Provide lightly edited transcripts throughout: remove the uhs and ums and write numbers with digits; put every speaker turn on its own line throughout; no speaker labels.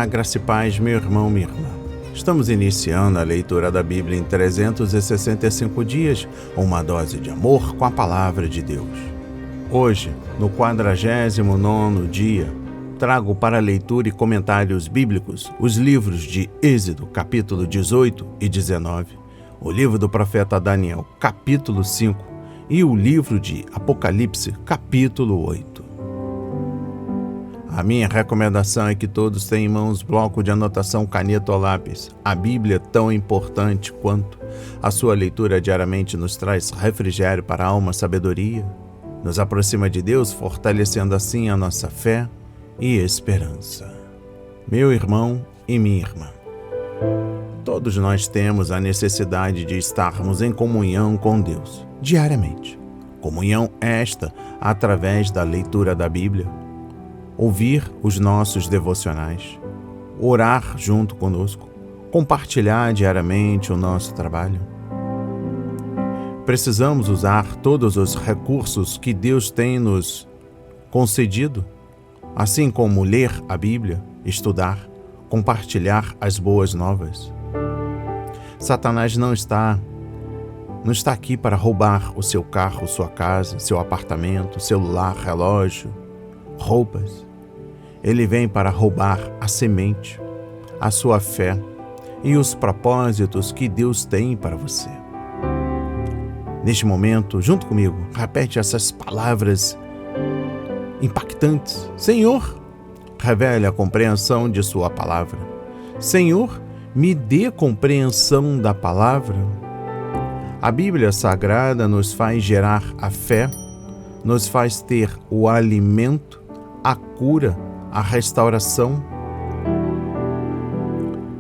graça e paz, meu irmão, minha irmã. Estamos iniciando a leitura da Bíblia em 365 dias, uma dose de amor com a Palavra de Deus. Hoje, no 49º dia, trago para leitura e comentários bíblicos os livros de Êxodo, capítulo 18 e 19, o livro do profeta Daniel, capítulo 5, e o livro de Apocalipse, capítulo 8. A minha recomendação é que todos tenham em mãos bloco de anotação, caneta ou lápis. A Bíblia, tão importante quanto a sua leitura diariamente, nos traz refrigério para a alma, sabedoria, nos aproxima de Deus, fortalecendo assim a nossa fé e esperança. Meu irmão e minha irmã, todos nós temos a necessidade de estarmos em comunhão com Deus, diariamente. Comunhão esta através da leitura da Bíblia, ouvir os nossos devocionais, orar junto conosco, compartilhar diariamente o nosso trabalho. Precisamos usar todos os recursos que Deus tem nos concedido, assim como ler a Bíblia, estudar, compartilhar as boas novas. Satanás não está aqui para roubar o seu carro, sua casa, seu apartamento, celular, relógio, roupas. Ele vem para roubar a semente, a sua fé e os propósitos que Deus tem para você. Neste momento, junto comigo, repete essas palavras impactantes. Senhor, revele a compreensão de sua palavra. Senhor, me dê compreensão da palavra. A Bíblia Sagrada nos faz gerar a fé, nos faz ter o alimento, a cura, a restauração.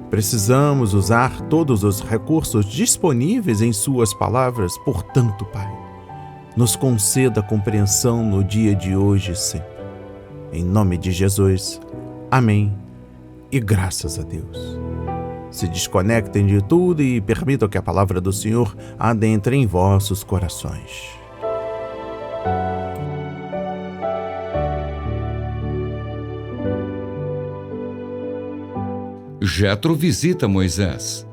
Precisamos usar todos os recursos disponíveis em suas palavras. Portanto, Pai, nos conceda compreensão no dia de hoje e sempre. Em nome de Jesus. Amém. E graças a Deus. Se desconectem de tudo e permitam que a palavra do Senhor adentre em vossos corações.
Jetro visita Moisés.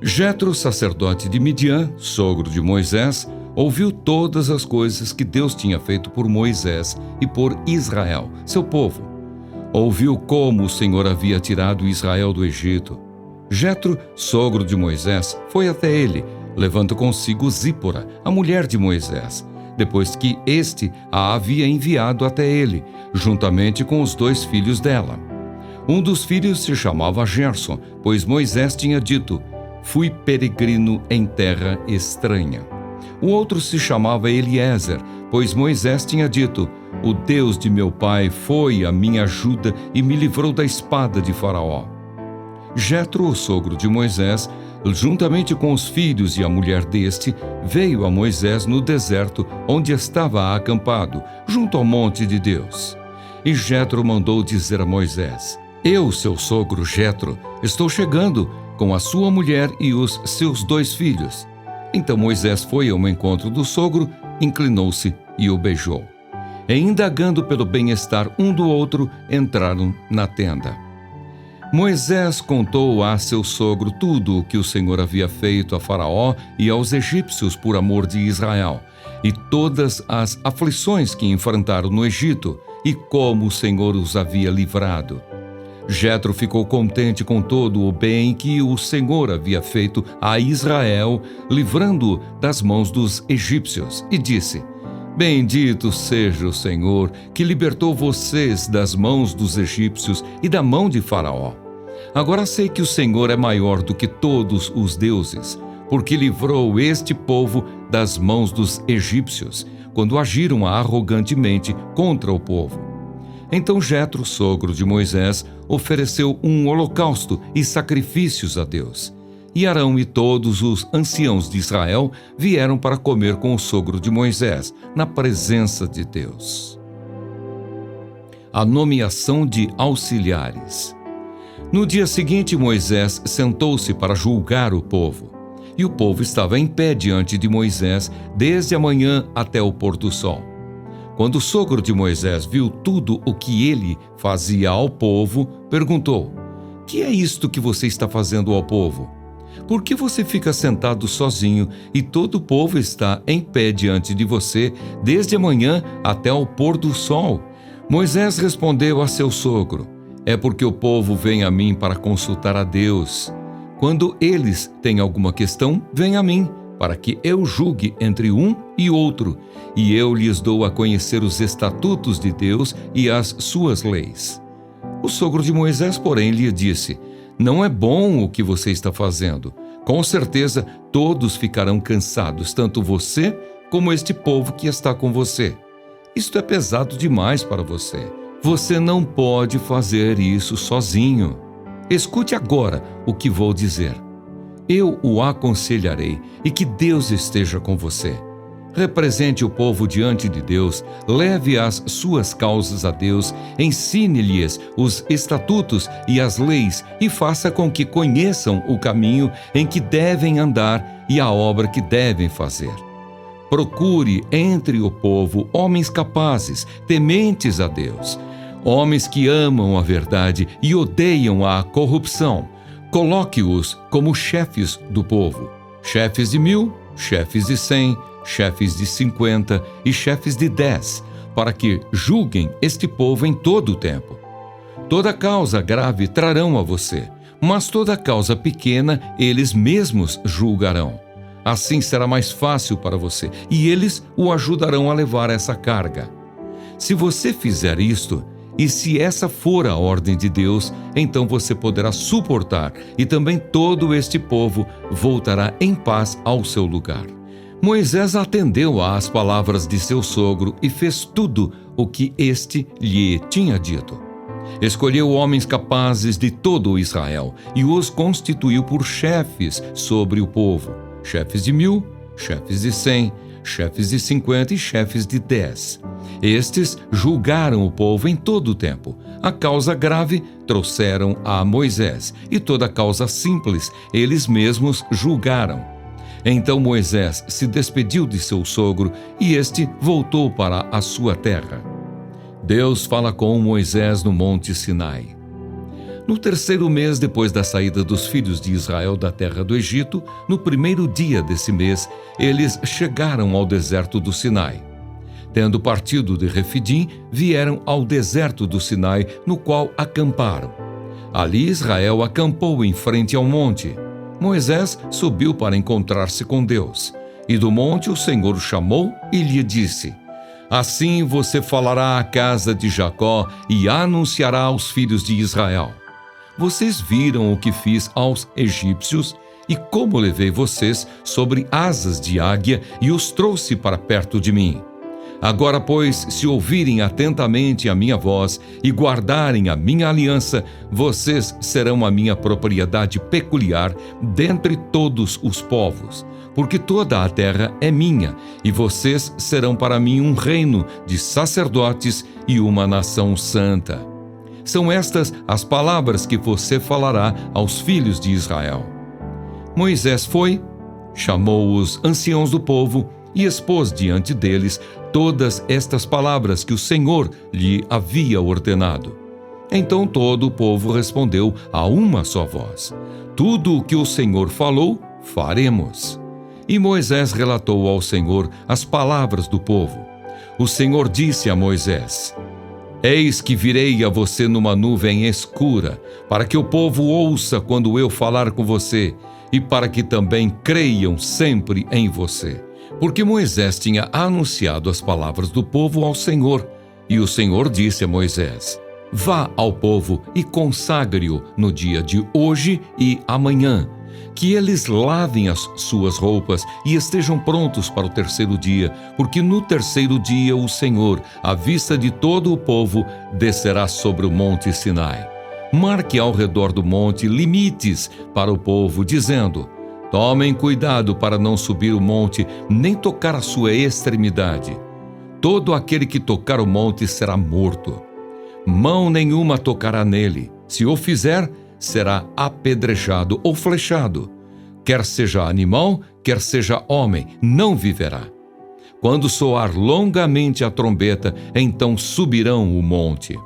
Jetro, sacerdote de Midian, sogro de Moisés, ouviu todas as coisas que Deus tinha feito por Moisés e por Israel, seu povo. Ouviu como o Senhor havia tirado Israel do Egito. Jetro, sogro de Moisés, foi até ele, levando consigo Zípora, a mulher de Moisés, depois que este a havia enviado até ele, juntamente com os 2 filhos dela. Um dos filhos se chamava Gerson, pois Moisés tinha dito: fui peregrino em terra estranha. O outro se chamava Eliezer, pois Moisés tinha dito: o Deus de meu pai foi a minha ajuda e me livrou da espada de Faraó. Jetro, o sogro de Moisés, juntamente com os filhos e a mulher deste, veio a Moisés no deserto, onde estava acampado, junto ao monte de Deus. E Jetro mandou dizer a Moisés: eu, seu sogro Jetro, estou chegando com a sua mulher e os seus 2 filhos. Então Moisés foi ao encontro do sogro, inclinou-se e o beijou. E indagando pelo bem-estar um do outro, entraram na tenda. Moisés contou a seu sogro tudo o que o Senhor havia feito a Faraó e aos egípcios por amor de Israel, e todas as aflições que enfrentaram no Egito, e como o Senhor os havia livrado. Jetro ficou contente com todo o bem que o Senhor havia feito a Israel, livrando-o das mãos dos egípcios, e disse: bendito seja o Senhor, que libertou vocês das mãos dos egípcios e da mão de Faraó. Agora sei que o Senhor é maior do que todos os deuses, porque livrou este povo das mãos dos egípcios, quando agiram arrogantemente contra o povo. Então Jetro, sogro de Moisés, ofereceu um holocausto e sacrifícios a Deus. E Arão e todos os anciãos de Israel vieram para comer com o sogro de Moisés, na presença de Deus. A nomeação de auxiliares. No dia seguinte, Moisés sentou-se para julgar o povo. E o povo estava em pé diante de Moisés, desde a manhã até o pôr do sol. Quando o sogro de Moisés viu tudo o que ele fazia ao povo, perguntou: que é isto que você está fazendo ao povo? Por que você fica sentado sozinho e todo o povo está em pé diante de você, desde a manhã até o pôr do sol? Moisés respondeu a seu sogro: é porque o povo vem a mim para consultar a Deus. Quando eles têm alguma questão, vem a mim, para que eu julgue entre um e outro, e eu lhes dou a conhecer os estatutos de Deus e as suas leis. O sogro de Moisés, porém, lhe disse: não é bom o que você está fazendo. Com certeza, todos ficarão cansados, tanto você como este povo que está com você. Isto é pesado demais para você. Você não pode fazer isso sozinho. Escute agora o que vou dizer. Eu o aconselharei e que Deus esteja com você. Represente o povo diante de Deus, leve as suas causas a Deus, ensine-lhes os estatutos e as leis e faça com que conheçam o caminho em que devem andar e a obra que devem fazer. Procure entre o povo homens capazes, tementes a Deus, homens que amam a verdade e odeiam a corrupção. Coloque-os como chefes do povo, chefes de 1000, chefes de 100, chefes de 50 e chefes de 10, para que julguem este povo em todo o tempo. Toda causa grave trarão a você, mas toda causa pequena eles mesmos julgarão. Assim será mais fácil para você, e eles o ajudarão a levar essa carga. Se você fizer isto, e se essa for a ordem de Deus, então você poderá suportar, e também todo este povo voltará em paz ao seu lugar. Moisés atendeu às palavras de seu sogro e fez tudo o que este lhe tinha dito. Escolheu homens capazes de todo o Israel e os constituiu por chefes sobre o povo, chefes de 1000, chefes de 100, chefes de 50 e chefes de 10. Estes julgaram o povo em todo o tempo. A causa grave trouxeram a Moisés, e toda causa simples eles mesmos julgaram. Então Moisés se despediu de seu sogro, e este voltou para a sua terra. Deus fala com Moisés no Monte Sinai. No terceiro mês depois da saída dos filhos de Israel da terra do Egito, no primeiro dia desse mês, eles chegaram ao deserto do Sinai. Tendo partido de Refidim, vieram ao deserto do Sinai, no qual acamparam. Ali Israel acampou em frente ao monte. Moisés subiu para encontrar-se com Deus. E do monte o Senhor o chamou e lhe disse: assim você falará à casa de Jacó e anunciará aos filhos de Israel: vocês viram o que fiz aos egípcios e como levei vocês sobre asas de águia e os trouxe para perto de mim. Agora, pois, se ouvirem atentamente a minha voz e guardarem a minha aliança, vocês serão a minha propriedade peculiar dentre todos os povos, porque toda a terra é minha, e vocês serão para mim um reino de sacerdotes e uma nação santa. São estas as palavras que você falará aos filhos de Israel. Moisés foi, chamou os anciãos do povo e expôs diante deles todas estas palavras que o Senhor lhe havia ordenado. Então todo o povo respondeu a uma só voz: tudo o que o Senhor falou, faremos. E Moisés relatou ao Senhor as palavras do povo. O Senhor disse a Moisés: eis que virei a você numa nuvem escura, para que o povo ouça quando eu falar com você, e para que também creiam sempre em você. Porque Moisés tinha anunciado as palavras do povo ao Senhor, e o Senhor disse a Moisés: vá ao povo e consagre-o no dia de hoje e amanhã, que eles lavem as suas roupas e estejam prontos para o terceiro dia, porque no terceiro dia o Senhor, à vista de todo o povo, descerá sobre o monte Sinai. Marque ao redor do monte limites para o povo, dizendo: tomem cuidado para não subir o monte, nem tocar a sua extremidade. Todo aquele que tocar o monte será morto. Mão nenhuma tocará nele. Se o fizer, será apedrejado ou flechado. Quer seja animal, quer seja homem, não viverá. Quando soar longamente a trombeta, então subirão o monte.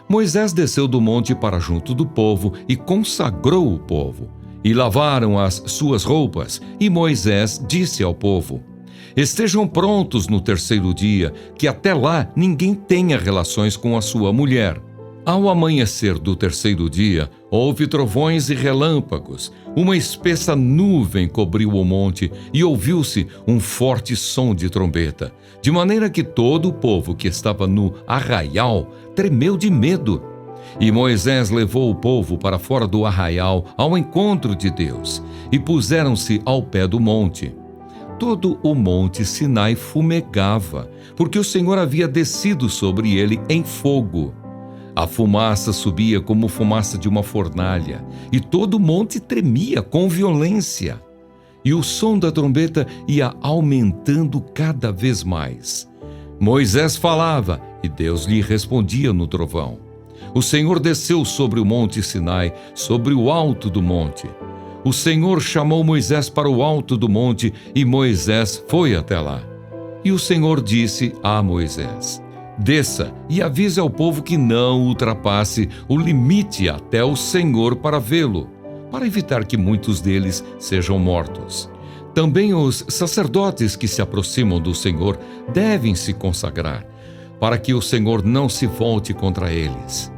Moisés desceu do monte para junto do povo e consagrou o povo. E lavaram as suas roupas, e Moisés disse ao povo: Estejam prontos no terceiro dia, que até lá ninguém tenha relações com a sua mulher. Ao amanhecer do terceiro dia, houve trovões e relâmpagos. Uma espessa nuvem cobriu o monte e ouviu-se um forte som de trombeta, de maneira que todo o povo que estava no arraial tremeu de medo. E Moisés levou o povo para fora do arraial ao encontro de Deus, e puseram-se ao pé do monte. Todo o monte Sinai fumegava, porque o Senhor havia descido sobre ele em fogo. A fumaça subia como fumaça de uma fornalha, e todo o monte tremia com violência. E o som da trombeta ia aumentando cada vez mais. Moisés falava, e Deus lhe respondia no trovão. O Senhor desceu sobre o monte Sinai, sobre o alto do monte. O Senhor chamou Moisés para o alto do monte, e Moisés foi até lá. E o Senhor disse a Moisés: Desça e avise ao povo que não ultrapasse o limite até o Senhor para vê-lo, para evitar que muitos deles sejam mortos. Também os sacerdotes que se aproximam do Senhor devem se consagrar, para que o Senhor não se volte contra eles.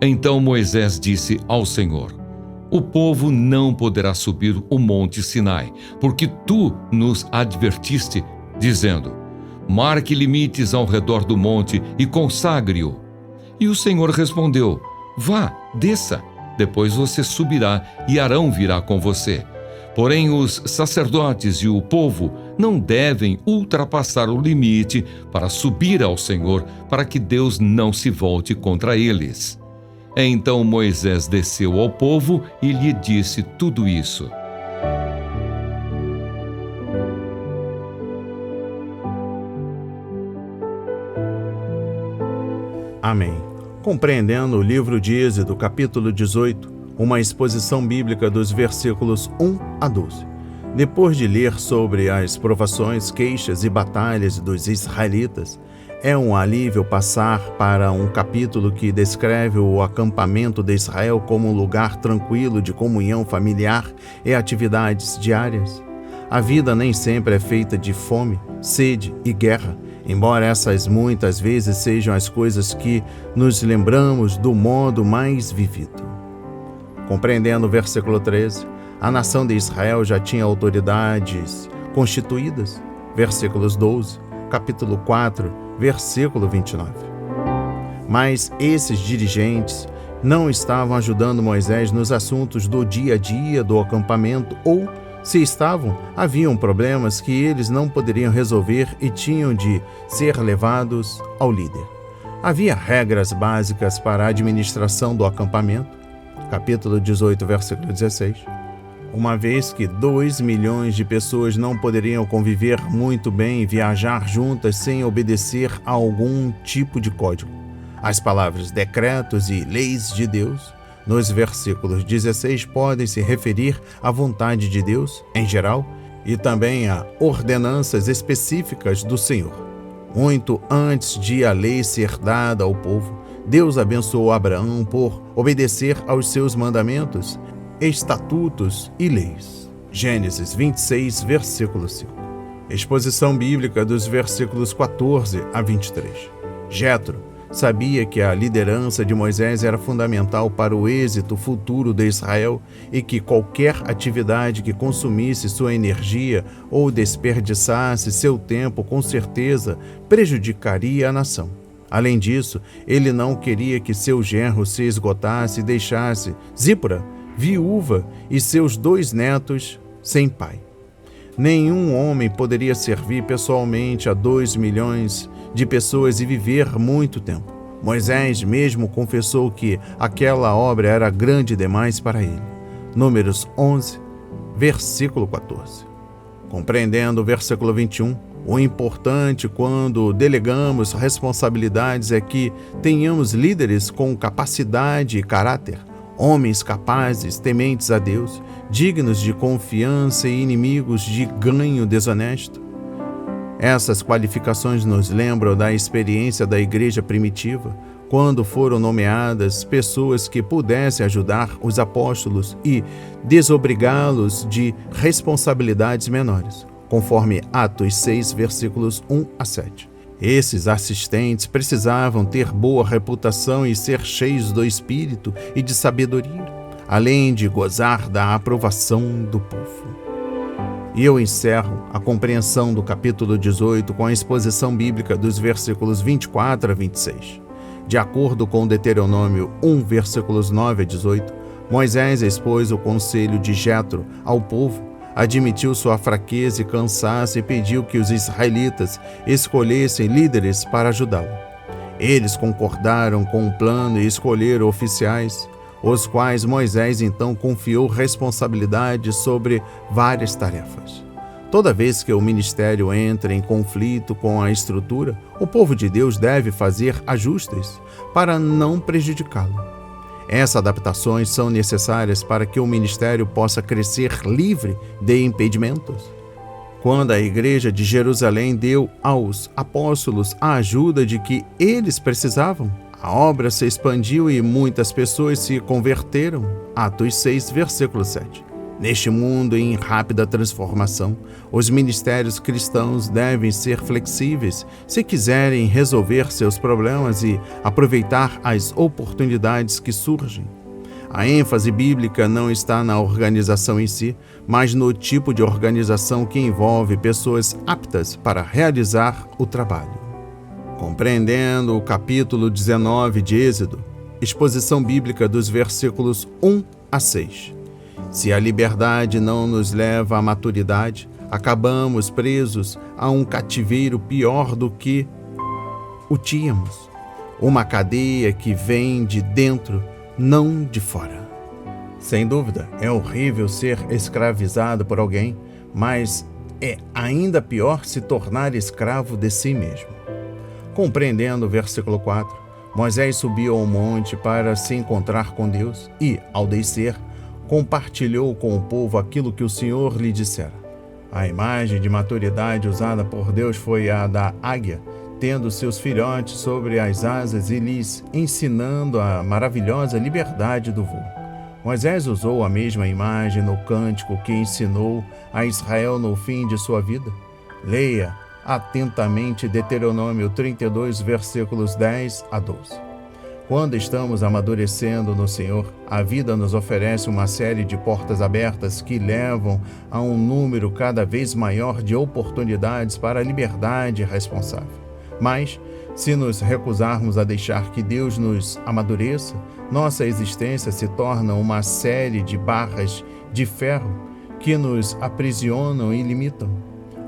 Então Moisés disse ao Senhor: O povo não poderá subir o monte Sinai, porque tu nos advertiste, dizendo: Marque limites ao redor do monte e consagre-o. E o Senhor respondeu: Vá, desça, depois você subirá e Arão virá com você. Porém, os sacerdotes e o povo não devem ultrapassar o limite para subir ao Senhor, para que Deus não se volte contra eles. Então Moisés desceu ao povo e lhe disse tudo isso.
Amém. Compreendendo o livro de Êxodo, capítulo 18, uma exposição bíblica dos versículos 1 a 12. Depois de ler sobre as provações, queixas e batalhas dos israelitas, é um alívio passar para um capítulo que descreve o acampamento de Israel como um lugar tranquilo de comunhão familiar e atividades diárias. A vida nem sempre é feita de fome, sede e guerra, embora essas muitas vezes sejam as coisas que nos lembramos do modo mais vivido. Compreendendo o versículo 13, a nação de Israel já tinha autoridades constituídas. Versículos 12, capítulo 4, versículo 29. Mas esses dirigentes não estavam ajudando Moisés nos assuntos do dia a dia do acampamento ou, se estavam, haviam problemas que eles não poderiam resolver e tinham de ser levados ao líder. Havia regras básicas para a administração do acampamento. Capítulo 18, versículo 16. Uma vez que 2 milhões de pessoas não poderiam conviver muito bem e viajar juntas sem obedecer a algum tipo de código. As palavras decretos e leis de Deus nos versículos 16 podem se referir à vontade de Deus, em geral, e também a ordenanças específicas do Senhor. Muito antes de a lei ser dada ao povo, Deus abençoou Abraão por obedecer aos seus mandamentos, estatutos e leis. Gênesis 26, versículo 5. Exposição bíblica dos versículos 14 a 23. Jetro sabia que a liderança de Moisés era fundamental para o êxito futuro de Israel e que qualquer atividade que consumisse sua energia ou desperdiçasse seu tempo com certeza prejudicaria a nação. Além disso, ele não queria que seu genro se esgotasse e deixasse Zípora, viúva, e seus 2 netos sem pai. Nenhum homem poderia servir pessoalmente a 2 milhões de pessoas e viver muito tempo. Moisés mesmo confessou que aquela obra era grande demais para ele. Números 11, versículo 14. Compreendendo o versículo 21, o importante quando delegamos responsabilidades é que tenhamos líderes com capacidade e caráter, homens capazes, tementes a Deus, dignos de confiança e inimigos de ganho desonesto. Essas qualificações nos lembram da experiência da igreja primitiva, quando foram nomeadas pessoas que pudessem ajudar os apóstolos e desobrigá-los de responsabilidades menores, conforme Atos 6, versículos 1 a 7. Esses assistentes precisavam ter boa reputação e ser cheios do Espírito e de sabedoria, além de gozar da aprovação do povo. E eu encerro a compreensão do capítulo 18 com a exposição bíblica dos versículos 24 a 26. De acordo com Deuteronômio 1, versículos 9 a 18, Moisés expôs o conselho de Jetro ao povo, admitiu sua fraqueza e cansaço e pediu que os israelitas escolhessem líderes para ajudá-lo. Eles concordaram com o plano e escolheram oficiais, os quais Moisés então confiou responsabilidade sobre várias tarefas. Toda vez que o ministério entra em conflito com a estrutura, o povo de Deus deve fazer ajustes para não prejudicá-lo. Essas adaptações são necessárias para que o ministério possa crescer livre de impedimentos. Quando a igreja de Jerusalém deu aos apóstolos a ajuda de que eles precisavam, a obra se expandiu e muitas pessoas se converteram. Atos 6, versículo 7. Neste mundo em rápida transformação, os ministérios cristãos devem ser flexíveis se quiserem resolver seus problemas e aproveitar as oportunidades que surgem. A ênfase bíblica não está na organização em si, mas no tipo de organização que envolve pessoas aptas para realizar o trabalho. Compreendendo o capítulo 19 de Êxodo, exposição bíblica dos versículos 1 a 6. Se a liberdade não nos leva à maturidade, acabamos presos a um cativeiro pior do que o tínhamos. Uma cadeia que vem de dentro, não de fora. Sem dúvida, é horrível ser escravizado por alguém, mas é ainda pior se tornar escravo de si mesmo. Compreendendo o versículo 4, Moisés subiu ao monte para se encontrar com Deus e, ao descer, compartilhou com o povo aquilo que o Senhor lhe dissera. A imagem de maturidade usada por Deus foi a da águia, tendo seus filhotes sobre as asas e lhes ensinando a maravilhosa liberdade do voo. Moisés usou a mesma imagem no cântico que ensinou a Israel no fim de sua vida. Leia atentamente Deuteronômio 32, versículos 10 a 12. Quando estamos amadurecendo no Senhor, a vida nos oferece uma série de portas abertas que levam a um número cada vez maior de oportunidades para a liberdade responsável. Mas, se nos recusarmos a deixar que Deus nos amadureça, nossa existência se torna uma série de barras de ferro que nos aprisionam e limitam.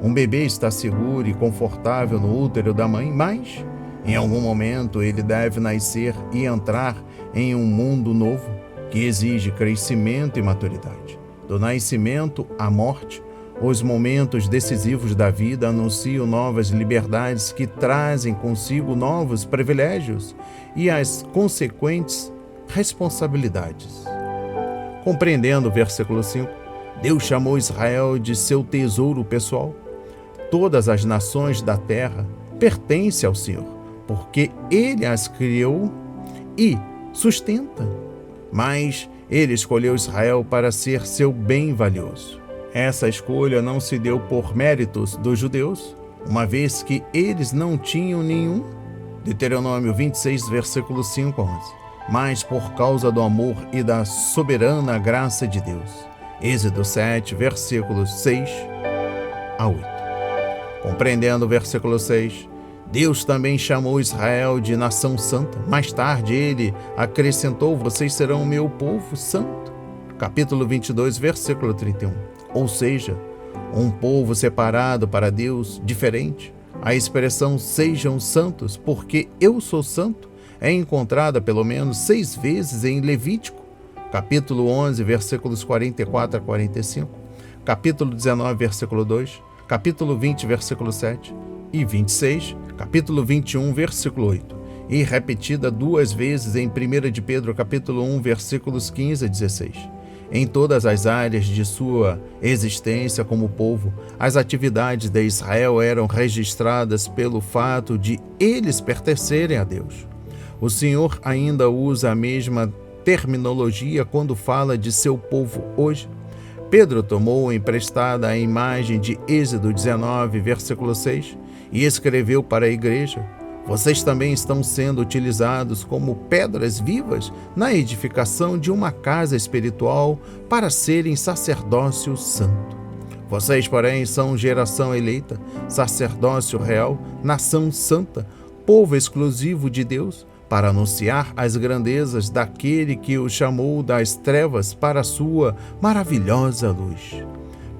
Um bebê está seguro e confortável no útero da mãe, mas em algum momento ele deve nascer e entrar em um mundo novo que exige crescimento e maturidade. Do nascimento à morte, os momentos decisivos da vida anunciam novas liberdades que trazem consigo novos privilégios e as consequentes responsabilidades. Compreendendo o versículo 5, Deus chamou Israel de seu tesouro pessoal. Todas as nações da terra pertencem ao Senhor, porque Ele as criou e sustenta. Mas Ele escolheu Israel para ser seu bem valioso. Essa escolha não se deu por méritos dos judeus, uma vez que eles não tinham nenhum, Deuteronômio 26, versículo 5 a 11, mas por causa do amor e da soberana graça de Deus. Êxodo 7, versículos 6 a 8. Compreendendo o versículo 6, Deus também chamou Israel de nação santa. Mais tarde ele acrescentou: vocês serão o meu povo santo. Capítulo 22, versículo 31. Ou seja, um povo separado para Deus, diferente. A expressão sejam santos, porque eu sou santo, é encontrada pelo menos 6 vezes em Levítico, capítulo 11, versículos 44 a 45, capítulo 19, versículo 2, capítulo 20, versículo 7 e 26, capítulo 21, versículo 8, e repetida 2 vezes em 1 de Pedro, capítulo 1, versículos 15 a 16. Em todas as áreas de sua existência como povo, as atividades de Israel eram registradas pelo fato de eles pertencerem a Deus. O Senhor ainda usa a mesma terminologia quando fala de seu povo hoje. Pedro tomou emprestada a imagem de Êxodo 19, versículo 6, e escreveu para a igreja: vocês também estão sendo utilizados como pedras vivas na edificação de uma casa espiritual para serem sacerdócio santo. Vocês, porém, são geração eleita, sacerdócio real, nação santa, povo exclusivo de Deus, para anunciar as grandezas daquele que o chamou das trevas para a sua maravilhosa luz.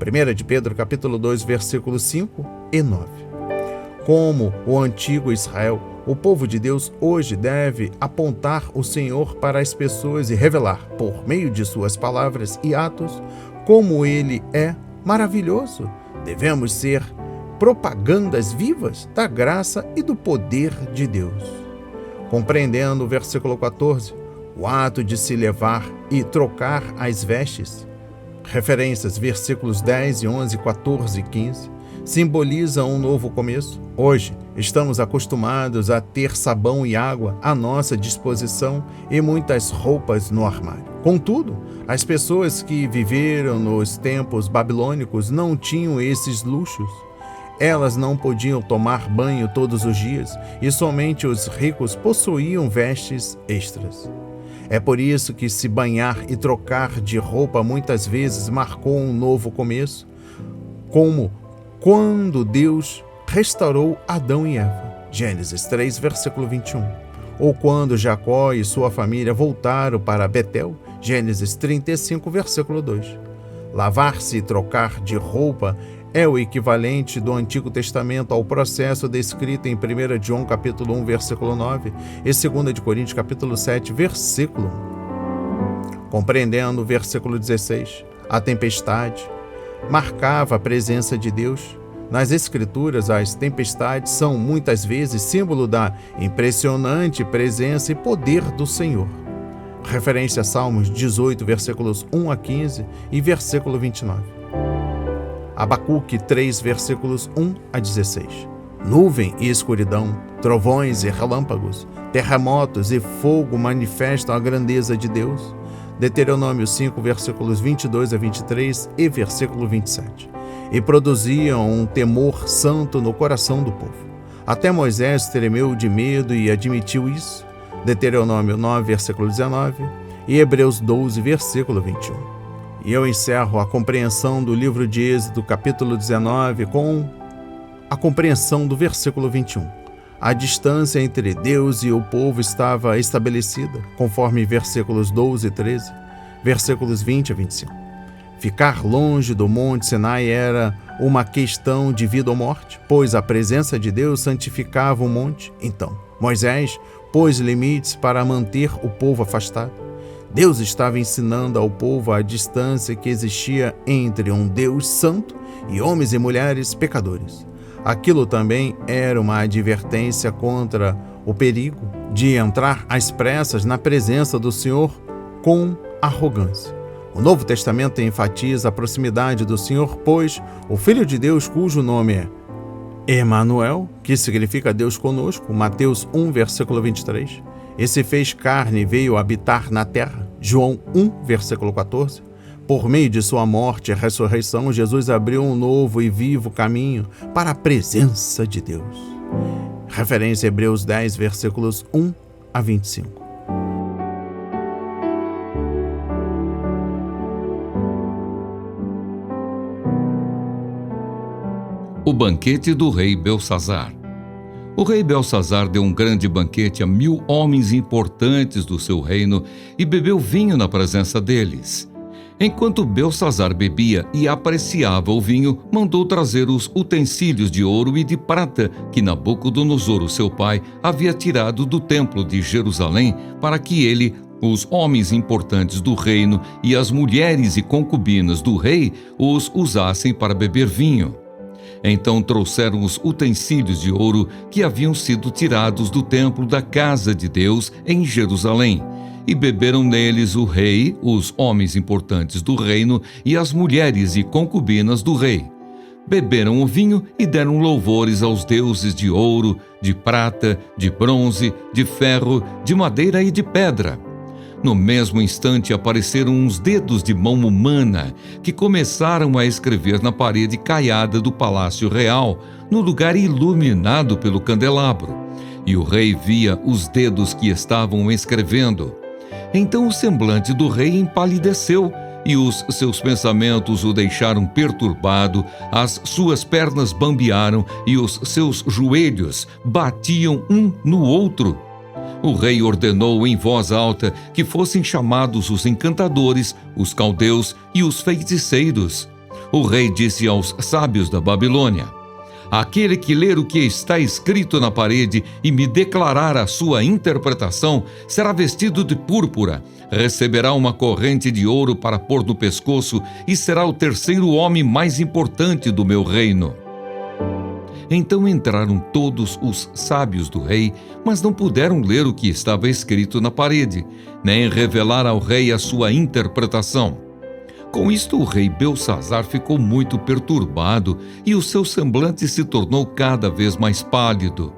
1 de Pedro, capítulo 2, versículos 5 e 9. Como o antigo Israel, o povo de Deus hoje deve apontar o Senhor para as pessoas e revelar, por meio de suas palavras e atos, como Ele é maravilhoso. Devemos ser propagandas vivas da graça e do poder de Deus. Compreendendo o versículo 14, o ato de se levar e trocar as vestes, referências versículos 10 e 11, 14 e 15, simbolizam um novo começo. Hoje, estamos acostumados a ter sabão e água à nossa disposição e muitas roupas no armário. Contudo, as pessoas que viveram nos tempos babilônicos não tinham esses luxos. Elas não podiam tomar banho todos os dias e somente os ricos possuíam vestes extras. É por isso que se banhar e trocar de roupa muitas vezes marcou um novo começo, como quando Deus restaurou Adão e Eva, Gênesis 3, versículo 21, ou quando Jacó e sua família voltaram para Betel, Gênesis 35, versículo 2. Lavar-se e trocar de roupa é o equivalente do Antigo Testamento ao processo descrito em 1 João capítulo 1, versículo 9 e 2 de Coríntios capítulo 7, versículo 1. Compreendendo o versículo 16, a tempestade marcava a presença de Deus. Nas Escrituras, as tempestades são muitas vezes símbolo da impressionante presença e poder do Senhor. Referência a Salmos 18, versículos 1 a 15 e versículo 29. Abacuque 3, versículos 1 a 16. Nuvem e escuridão, trovões e relâmpagos, terremotos e fogo manifestam a grandeza de Deus. Deuteronômio 5, versículos 22 a 23 e versículo 27. E produziam um temor santo no coração do povo. Até Moisés tremeu de medo e admitiu isso. Deuteronômio 9, versículo 19 e Hebreus 12, versículo 21. E eu encerro a compreensão do livro de Êxodo, capítulo 19, com a compreensão do versículo 21. A distância entre Deus e o povo estava estabelecida, conforme versículos 12 e 13, versículos 20 a 25. Ficar longe do Monte Sinai era uma questão de vida ou morte, pois a presença de Deus santificava o monte. Então, Moisés pôs limites para manter o povo afastado. Deus estava ensinando ao povo a distância que existia entre um Deus santo e homens e mulheres pecadores. Aquilo também era uma advertência contra o perigo de entrar às pressas na presença do Senhor com arrogância. O Novo Testamento enfatiza a proximidade do Senhor, pois o Filho de Deus, cujo nome é Emanuel, que significa Deus conosco, Mateus 1, versículo 23, e se fez carne e veio habitar na terra, João 1, versículo 14, por meio de sua morte e ressurreição, Jesus abriu um novo e vivo caminho para a presença de Deus. Referência a Hebreus 10, versículos 1 a 25.
O banquete do rei Belsazar. O rei Belsazar deu um grande banquete a 1000 homens importantes do seu reino e bebeu vinho na presença deles. Enquanto Belsazar bebia e apreciava o vinho, mandou trazer os utensílios de ouro e de prata que Nabucodonosor, seu pai, havia tirado do templo de Jerusalém, para que ele, os homens importantes do reino e as mulheres e concubinas do rei os usassem para beber vinho. Então trouxeram os utensílios de ouro que haviam sido tirados do templo da casa de Deus em Jerusalém, e beberam neles o rei, os homens importantes do reino e as mulheres e concubinas do rei. beberam o vinho e deram louvores aos deuses de ouro, de prata, de bronze, de ferro, de madeira e de pedra. No mesmo instante apareceram uns dedos de mão humana que começaram a escrever na parede caiada do palácio real, no lugar iluminado pelo candelabro. E o rei via os dedos que estavam escrevendo. Então o semblante do rei empalideceu, e os seus pensamentos o deixaram perturbado, as suas pernas bambearam e os seus joelhos batiam um no outro. O rei ordenou em voz alta que fossem chamados os encantadores, os caldeus e os feiticeiros. O rei disse aos sábios da Babilônia: aquele que ler o que está escrito na parede e me declarar a sua interpretação será vestido de púrpura, receberá uma corrente de ouro para pôr no pescoço e será o terceiro homem mais importante do meu reino. Então entraram todos os sábios do rei, mas não puderam ler o que estava escrito na parede, nem revelar ao rei a sua interpretação. Com isto, o rei Belsazzar ficou muito perturbado e o seu semblante se tornou cada vez mais pálido.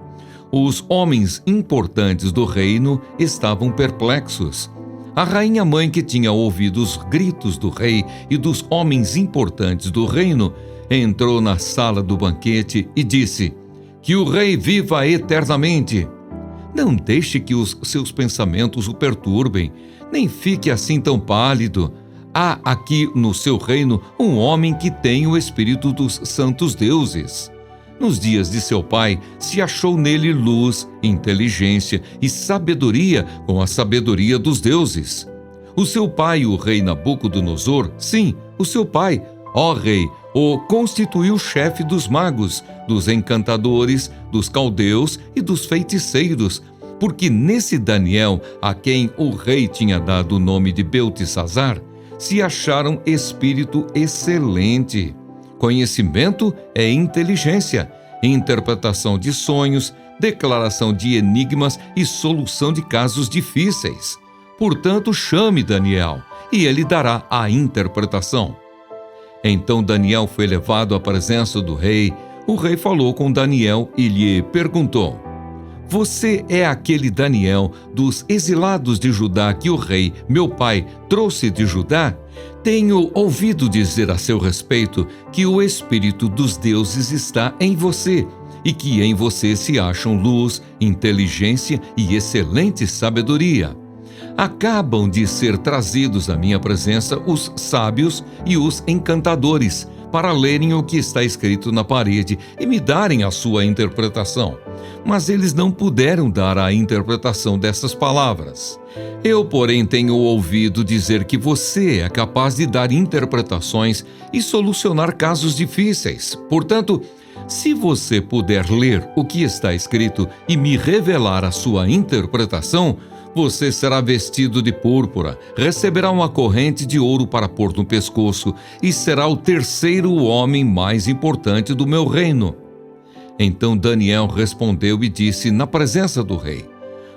Os homens importantes do reino estavam perplexos. A rainha-mãe, que tinha ouvido os gritos do rei e dos homens importantes do reino, entrou na sala do banquete e disse: que o rei viva eternamente. Não deixe que os seus pensamentos o perturbem, nem fique assim tão pálido. Há aqui no seu reino um homem que tem o espírito dos santos deuses. Nos dias de seu pai, se achou nele luz, inteligência e sabedoria com a sabedoria dos deuses. O seu pai, o rei Nabucodonosor, sim, o seu pai, ó rei, o constituiu chefe dos magos, dos encantadores, dos caldeus e dos feiticeiros, porque nesse Daniel, a quem o rei tinha dado o nome de Beltesazar, se acharam espírito excelente. Conhecimento é inteligência, interpretação de sonhos, declaração de enigmas e solução de casos difíceis. Portanto, chame Daniel, e ele dará a interpretação. Então Daniel foi levado à presença do rei. O rei falou com Daniel e lhe perguntou: você é aquele Daniel dos exilados de Judá que o rei, meu pai, trouxe de Judá? Tenho ouvido dizer a seu respeito que o espírito dos deuses está em você e que em você se acham luz, inteligência e excelente sabedoria. Acabam de ser trazidos à minha presença os sábios e os encantadores para lerem o que está escrito na parede e me darem a sua interpretação. Mas eles não puderam dar a interpretação dessas palavras. Eu, porém, tenho ouvido dizer que você é capaz de dar interpretações e solucionar casos difíceis. Portanto, se você puder ler o que está escrito e me revelar a sua interpretação, você será vestido de púrpura, receberá uma corrente de ouro para pôr no pescoço e será o terceiro homem mais importante do meu reino. Então Daniel respondeu e disse na presença do rei: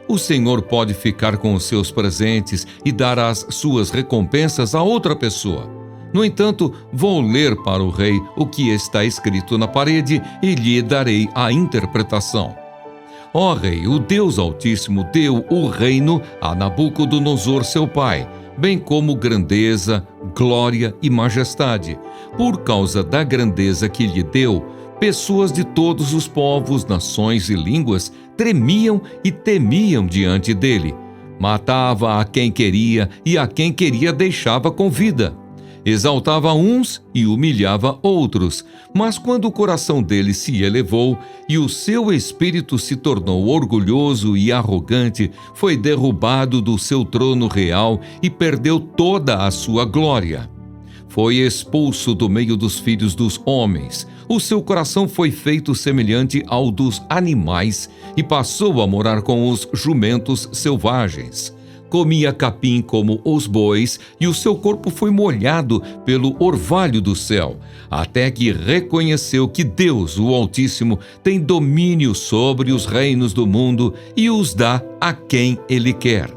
o Senhor pode ficar com os seus presentes e dar as suas recompensas a outra pessoa. No entanto, vou ler para o rei o que está escrito na parede e lhe darei a interpretação. Ó rei, o Deus Altíssimo deu o reino a Nabucodonosor, seu pai, bem como grandeza, glória e majestade. Por causa da grandeza que lhe deu, pessoas de todos os povos, nações e línguas tremiam e temiam diante dele. Matava a quem queria e a quem queria deixava com vida. Exaltava uns e humilhava outros, mas quando o coração dele se elevou e o seu espírito se tornou orgulhoso e arrogante, foi derrubado do seu trono real e perdeu toda a sua glória. Foi expulso do meio dos filhos dos homens. O seu coração foi feito semelhante ao dos animais e passou a morar com os jumentos selvagens. Comia capim como os bois, e o seu corpo foi molhado pelo orvalho do céu, até que reconheceu que Deus, o Altíssimo, tem domínio sobre os reinos do mundo e os dá a quem Ele quer.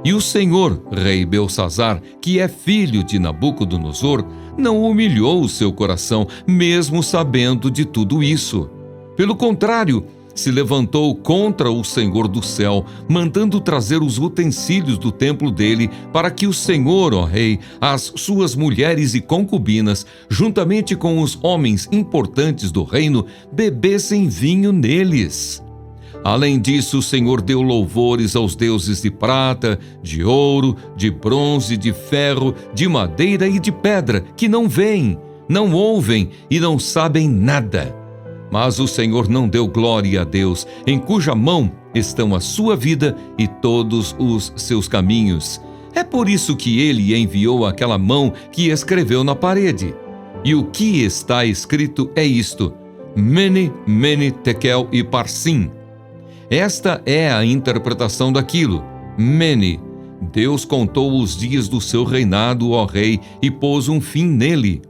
E o Senhor, rei Belsazzar, que é filho de Nabucodonosor, não humilhou o seu coração, mesmo sabendo de tudo isso. Pelo contrário, se levantou contra o Senhor do céu, mandando trazer os utensílios do templo dele, para que o Senhor, ó rei, as suas mulheres e concubinas, juntamente com os homens importantes do reino, bebessem vinho neles. Além disso, o Senhor deu louvores aos deuses de prata, de ouro, de bronze, de ferro, de madeira e de pedra, que não veem, não ouvem e não sabem nada. Mas o Senhor não deu glória a Deus, em cuja mão estão a sua vida e todos os seus caminhos. É por isso que ele enviou aquela mão que escreveu na parede. E o que está escrito é isto: Mene, Mene, Tekel e Parsim. Esta é a interpretação daquilo. Mene, Deus contou os dias do seu reinado, ó rei, e pôs um fim nele.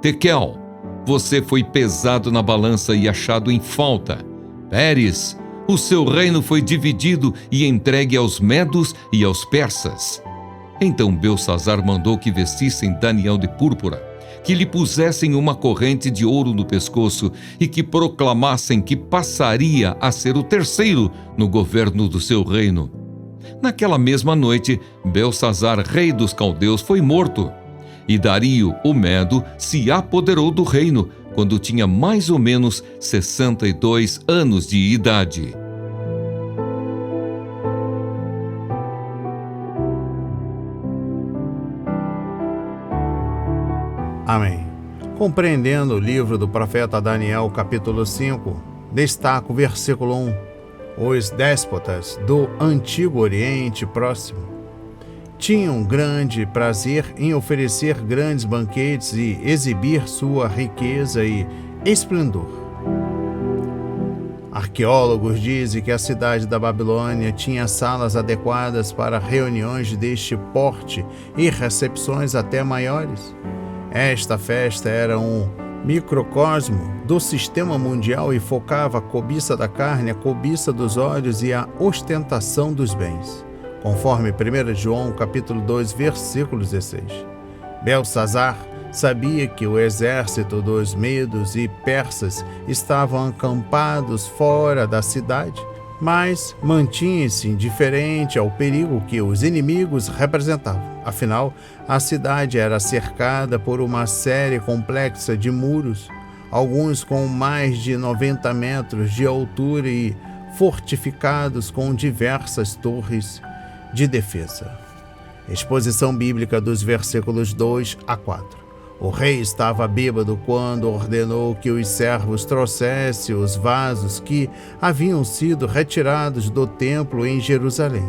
Tekel, você foi pesado na balança e achado em falta. Pérez, o seu reino foi dividido e entregue aos medos e aos persas. Então Belsazzar mandou que vestissem Daniel de púrpura, que lhe pusessem uma corrente de ouro no pescoço e que proclamassem que passaria a ser o terceiro no governo do seu reino. Naquela mesma noite, Belsazzar, rei dos caldeus, foi morto. E Dario, o Medo, se apoderou do reino, quando tinha mais ou menos 62 anos de idade.
Amém. Compreendendo o livro do profeta Daniel, capítulo 5, destaca o versículo 1. Os déspotas do Antigo Oriente Próximo tinham grande prazer em oferecer grandes banquetes e exibir sua riqueza e esplendor. Arqueólogos dizem que a cidade da Babilônia tinha salas adequadas para reuniões deste porte e recepções até maiores. Esta festa era um microcosmo do sistema mundial e focava a cobiça da carne, a cobiça dos olhos e a ostentação dos bens, conforme 1 João capítulo 2, versículo 16. Belsazzar sabia que o exército dos medos e persas estavam acampados fora da cidade, mas mantinha-se indiferente ao perigo que os inimigos representavam. Afinal, a cidade era cercada por uma série complexa de muros, alguns com mais de 90 metros de altura e fortificados com diversas torres de defesa. Exposição bíblica dos versículos 2 a 4. O rei estava bêbado quando ordenou que os servos trouxessem os vasos que haviam sido retirados do templo em Jerusalém.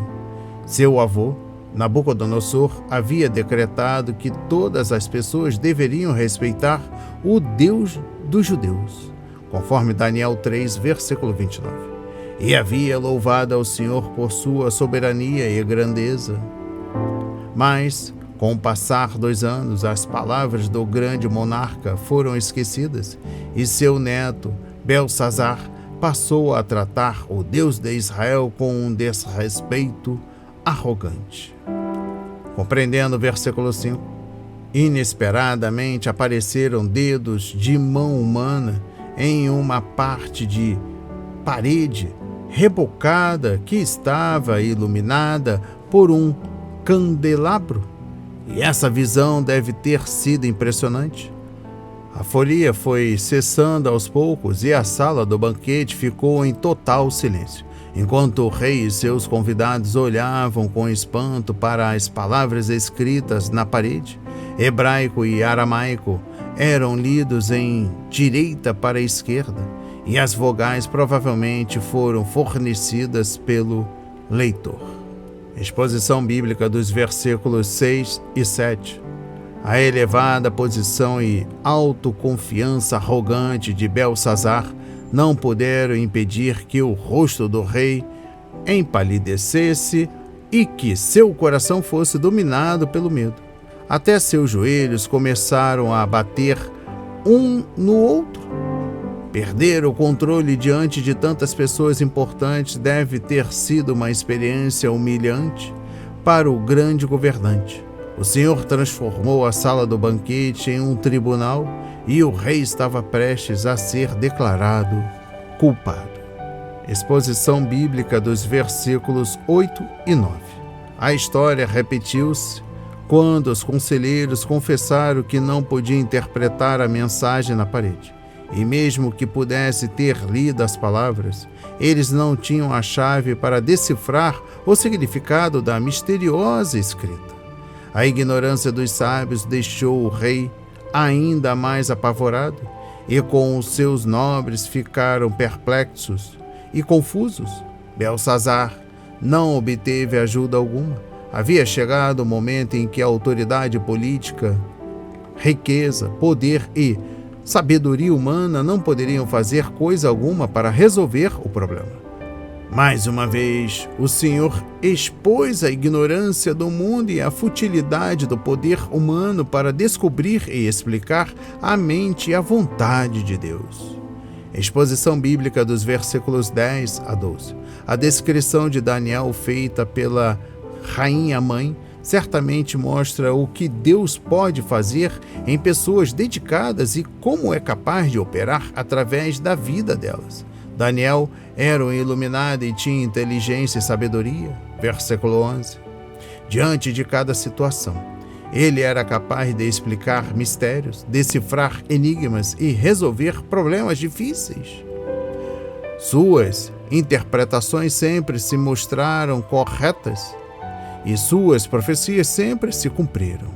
Seu avô, Nabucodonosor, havia decretado que todas as pessoas deveriam respeitar o Deus dos judeus, conforme Daniel 3, versículo 29. E havia louvado ao Senhor por sua soberania e grandeza. Mas, com o passar dos anos, as palavras do grande monarca foram esquecidas e seu neto, Belsazzar, passou a tratar o Deus de Israel com um desrespeito arrogante. Compreendendo o versículo 5, inesperadamente apareceram dedos de mão humana em uma parte de parede rebocada que estava iluminada por um candelabro. E essa visão deve ter sido impressionante. A folia foi cessando aos poucos e a sala do banquete ficou em total silêncio, enquanto o rei e seus convidados olhavam com espanto para as palavras escritas na parede. Hebraico e aramaico eram lidos em direita para a esquerda, e as vogais provavelmente foram fornecidas pelo leitor. Exposição bíblica dos versículos 6 e 7. A elevada posição e autoconfiança arrogante de Belsazzar não puderam impedir que o rosto do rei empalidecesse e que seu coração fosse dominado pelo medo. Até seus joelhos começaram a bater um no outro. Perder o controle diante de tantas pessoas importantes deve ter sido uma experiência humilhante para o grande governante. O Senhor transformou a sala do banquete em um tribunal e o rei estava prestes a ser declarado culpado. Exposição bíblica dos versículos 8 e 9. A história repetiu-se quando os conselheiros confessaram que não podiam interpretar a mensagem na parede. E mesmo que pudesse ter lido as palavras, eles não tinham a chave para decifrar o significado da misteriosa escrita. A ignorância dos sábios deixou o rei ainda mais apavorado, e com os seus nobres ficaram perplexos e confusos. Belsazar não obteve ajuda alguma. Havia chegado o momento em que a autoridade política, riqueza, poder e sabedoria humana não poderiam fazer coisa alguma para resolver o problema. Mais uma vez, o Senhor expôs a ignorância do mundo e a futilidade do poder humano para descobrir e explicar a mente e a vontade de Deus. Exposição bíblica dos versículos 10 a 12. A descrição de Daniel feita pela rainha-mãe certamente mostra o que Deus pode fazer em pessoas dedicadas e como é capaz de operar através da vida delas. Daniel era um iluminado e tinha inteligência e sabedoria. Versículo 11. Diante de cada situação, ele era capaz de explicar mistérios, decifrar enigmas e resolver problemas difíceis. Suas interpretações sempre se mostraram corretas e suas profecias sempre se cumpriram.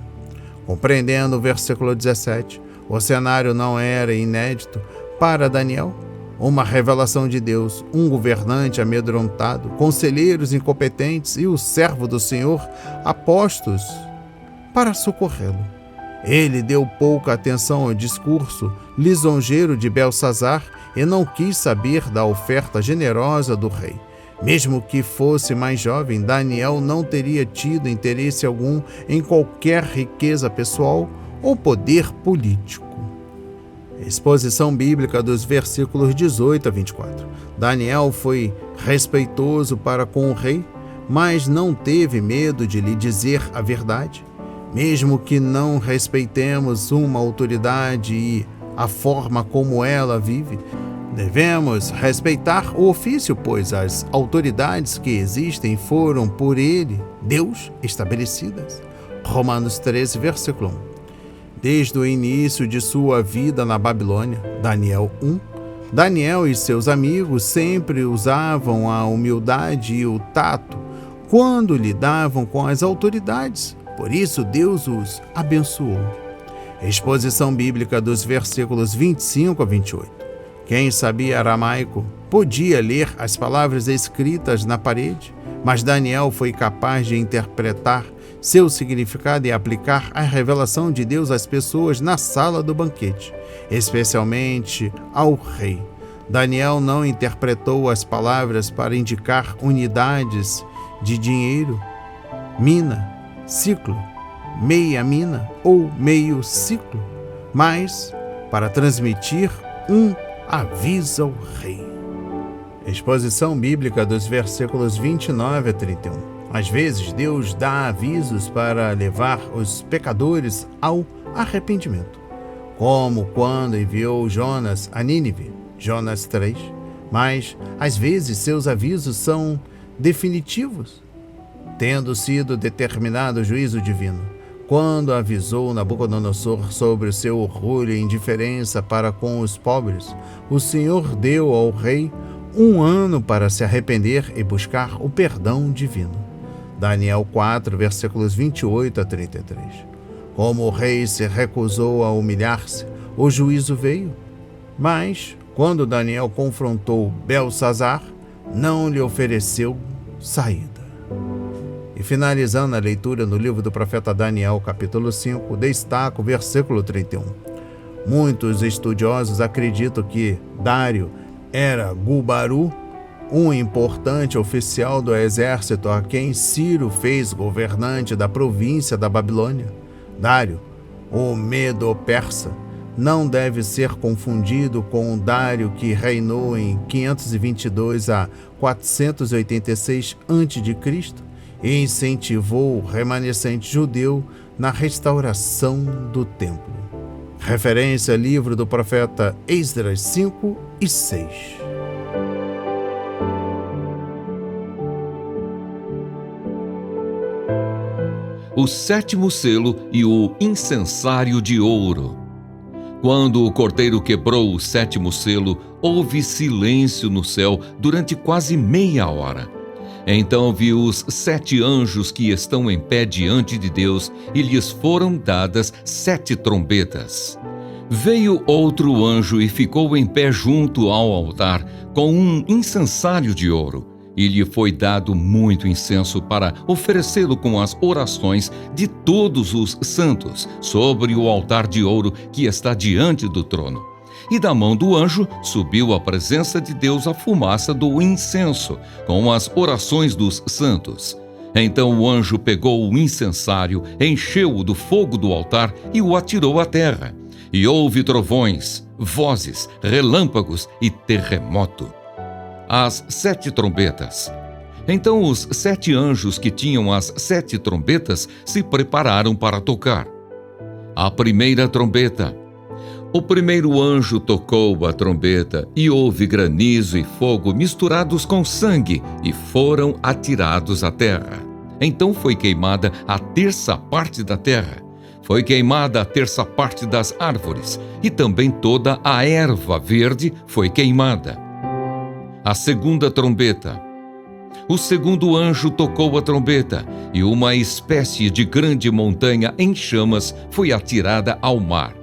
Compreendendo o versículo 17, o cenário não era inédito para Daniel. Uma revelação de Deus, um governante amedrontado, conselheiros incompetentes e o servo do Senhor apostos para socorrê-lo. Ele deu pouca atenção ao discurso lisonjeiro de Belsazar e não quis saber da oferta generosa do rei. Mesmo que fosse mais jovem, Daniel não teria tido interesse algum em qualquer riqueza pessoal ou poder político. Exposição bíblica dos versículos 18 a 24. Daniel foi respeitoso para com o rei, mas não teve medo de lhe dizer a verdade. Mesmo que não respeitemos uma autoridade e a forma como ela vive, devemos respeitar o ofício, pois as autoridades que existem foram por ele, Deus, estabelecidas. Romanos 13, versículo 1. Desde o início de sua vida na Babilônia, Daniel 1, Daniel e seus amigos sempre usavam a humildade e o tato quando lidavam com as autoridades. Por isso, Deus os abençoou. Exposição bíblica dos versículos 25 a 28. Quem sabia aramaico podia ler as palavras escritas na parede, mas Daniel foi capaz de interpretar seu significado e aplicar a revelação de Deus às pessoas na sala do banquete, especialmente ao rei. Daniel não interpretou as palavras para indicar unidades de dinheiro, mina, ciclo, meia mina ou meio ciclo, mas para transmitir um aviso ao rei. Exposição bíblica dos versículos 29 a 31. Às vezes, Deus dá avisos para levar os pecadores ao arrependimento, como quando enviou Jonas a Nínive, Jonas 3. Mas, às vezes, seus avisos são definitivos, tendo sido determinado o juízo divino. Quando avisou Nabucodonosor sobre o seu orgulho e indiferença para com os pobres, o Senhor deu ao rei 1 ano para se arrepender e buscar o perdão divino. Daniel 4, versículos 28 a 33. Como o rei se recusou a humilhar-se, o juízo veio. Mas, quando Daniel confrontou Belsazar, não lhe ofereceu saída. E finalizando a leitura no livro do profeta Daniel, capítulo 5, destaca o versículo 31. Muitos estudiosos acreditam que Dário era Gulbaru, um importante oficial do exército a quem Ciro fez governante da província da Babilônia. Dário, o Medo-Persa, não deve ser confundido com o Dário que reinou em 522 a 486 a.C. e incentivou o remanescente judeu na restauração do templo. Referência: livro do profeta Esdras 5 e 6.
O sétimo selo e o incensário de ouro. Quando o cordeiro quebrou o sétimo selo, houve silêncio no céu durante quase meia hora. Então vi os 7 anjos que estão em pé diante de Deus, e lhes foram dadas 7 trombetas. Veio outro anjo e ficou em pé junto ao altar, com um incensário de ouro. E lhe foi dado muito incenso para oferecê-lo com as orações de todos os santos sobre o altar de ouro que está diante do trono. E da mão do anjo subiu à presença de Deus a fumaça do incenso, com as orações dos santos. Então o anjo pegou o incensário, encheu-o do fogo do altar e o atirou à terra. E houve trovões, vozes, relâmpagos e terremoto. As 7 trombetas. Então os 7 anjos que tinham as 7 trombetas se prepararam para tocar. A primeira trombeta. O primeiro anjo tocou a trombeta, e houve granizo e fogo misturados com sangue, e foram atirados à terra. Então foi queimada a terça parte da terra. Foi queimada a terça parte das árvores, e também toda a erva verde foi queimada. A segunda trombeta. O segundo anjo tocou a trombeta, e uma espécie de grande montanha em chamas foi atirada ao mar.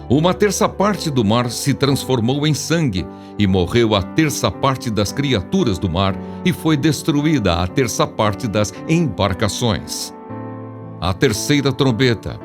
Uma terça parte do mar se transformou em sangue, e morreu a terça parte das criaturas do mar, e foi destruída a terça parte das embarcações. A terceira trombeta.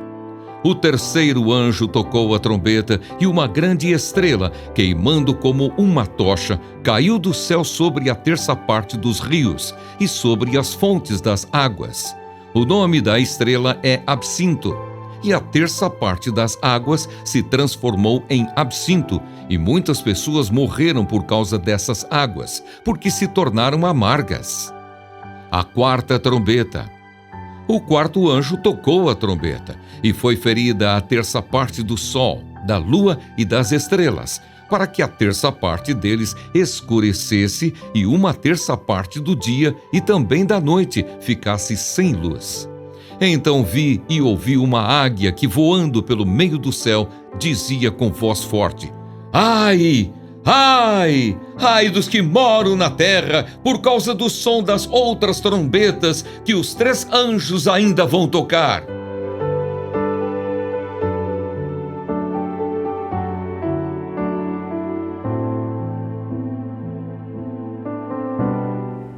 O terceiro anjo tocou a trombeta, e uma grande estrela, queimando como uma tocha, caiu do céu sobre a terça parte dos rios e sobre as fontes das águas. O nome da estrela é Absinto, e a terça parte das águas se transformou em absinto, e muitas pessoas morreram por causa dessas águas, porque se tornaram amargas. A quarta trombeta. O quarto anjo tocou a trombeta, e foi ferida a terça parte do sol, da lua e das estrelas, para que a terça parte deles escurecesse e uma terça parte do dia e também da noite ficasse sem luz. Então vi e ouvi uma águia que, voando pelo meio do céu, dizia com voz forte: Ai! Ai! Ai dos que moram na terra, por causa do som das outras trombetas que os 3 anjos ainda vão tocar.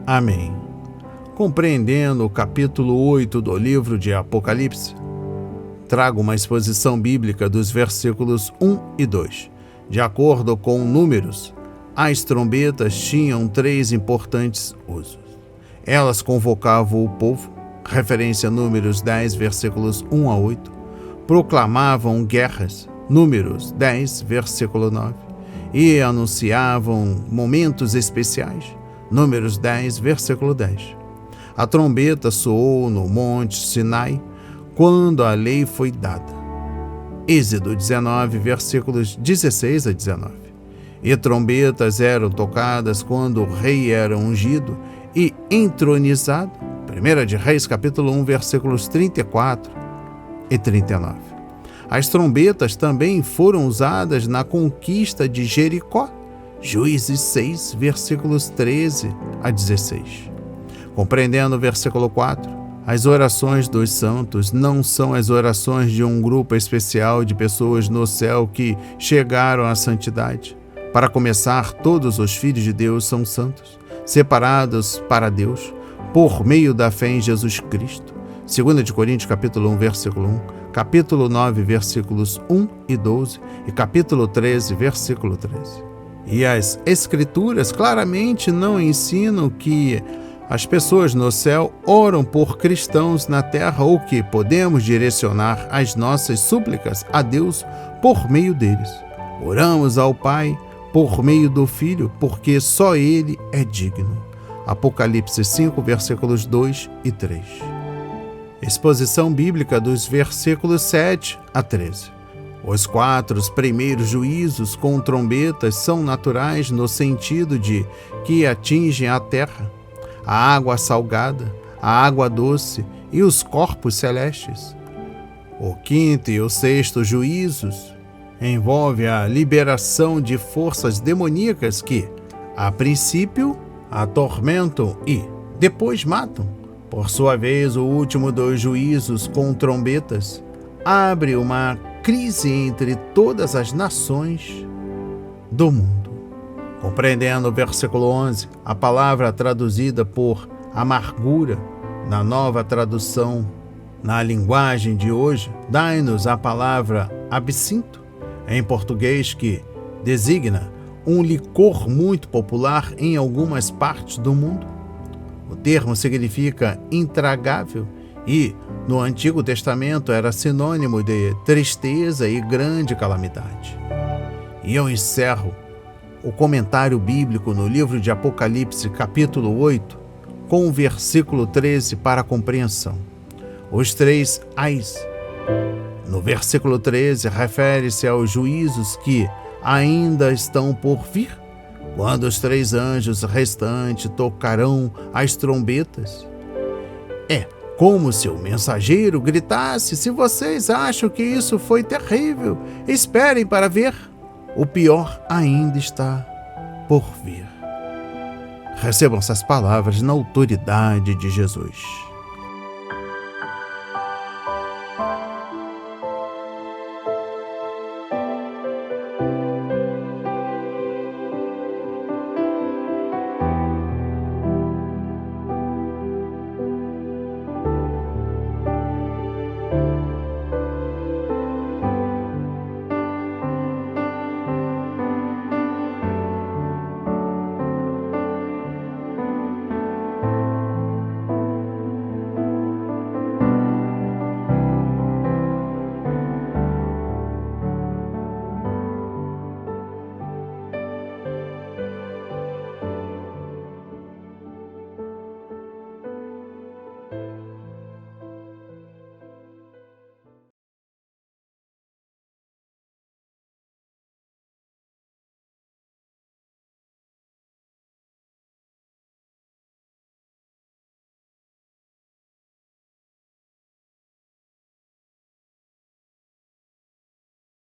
Amém. Compreendendo o capítulo 8 do livro de Apocalipse, trago uma exposição bíblica dos versículos 1 e 2. De acordo com Números, as trombetas tinham 3 importantes usos. Elas convocavam o povo, referência a Números 10, versículos 1 a 8, proclamavam guerras, Números 10, versículo 9, e anunciavam momentos especiais, Números 10, versículo 10. A trombeta soou no monte Sinai quando a lei foi dada. Êxodo 19, versículos 16 a 19. E trombetas eram tocadas quando o rei era ungido e entronizado. 1 de Reis, capítulo 1, versículos 34 e 39. As trombetas também foram usadas na conquista de Jericó. Juízes 6, versículos 13 a 16. Compreendendo o versículo 4, as orações dos santos não são as orações de um grupo especial de pessoas no céu que chegaram à santidade. Para começar, todos os filhos de Deus são santos, separados para Deus, por meio da fé em Jesus Cristo. 2 Coríntios, capítulo 1, versículo 1, capítulo 9, versículos 1 e 12 e capítulo 13, versículo 13. E as Escrituras claramente não ensinam que as pessoas no céu oram por cristãos na terra ou que podemos direcionar as nossas súplicas a Deus por meio deles. Oramos ao Pai por meio do Filho, porque só Ele é digno. Apocalipse 5, versículos 2 e 3. Exposição bíblica dos versículos 7 a 13. Os 4 primeiros juízos com trombetas são naturais no sentido de que atingem a terra, a água salgada, a água doce e os corpos celestes. O 5º e o 6º juízos envolve a liberação de forças demoníacas que, a princípio, atormentam e depois matam. Por sua vez, o último dos juízos com trombetas abre uma crise entre todas as nações do mundo. Compreendendo o versículo 11, a palavra traduzida por amargura na nova tradução na linguagem de hoje, dai-nos a palavra absinto, em português, que designa um licor muito popular em algumas partes do mundo. O termo significa intragável e, no Antigo Testamento, era sinônimo de tristeza e grande calamidade. E eu encerro o comentário bíblico no livro de Apocalipse, capítulo 8, com o versículo 13 para a compreensão. Os 3 ais. No versículo 13, refere-se aos juízos que ainda estão por vir, quando os 3 anjos restantes tocarão as trombetas. É como se o mensageiro gritasse: se vocês acham que isso foi terrível, esperem para ver. O pior ainda está por vir. Recebam essas palavras na autoridade de Jesus.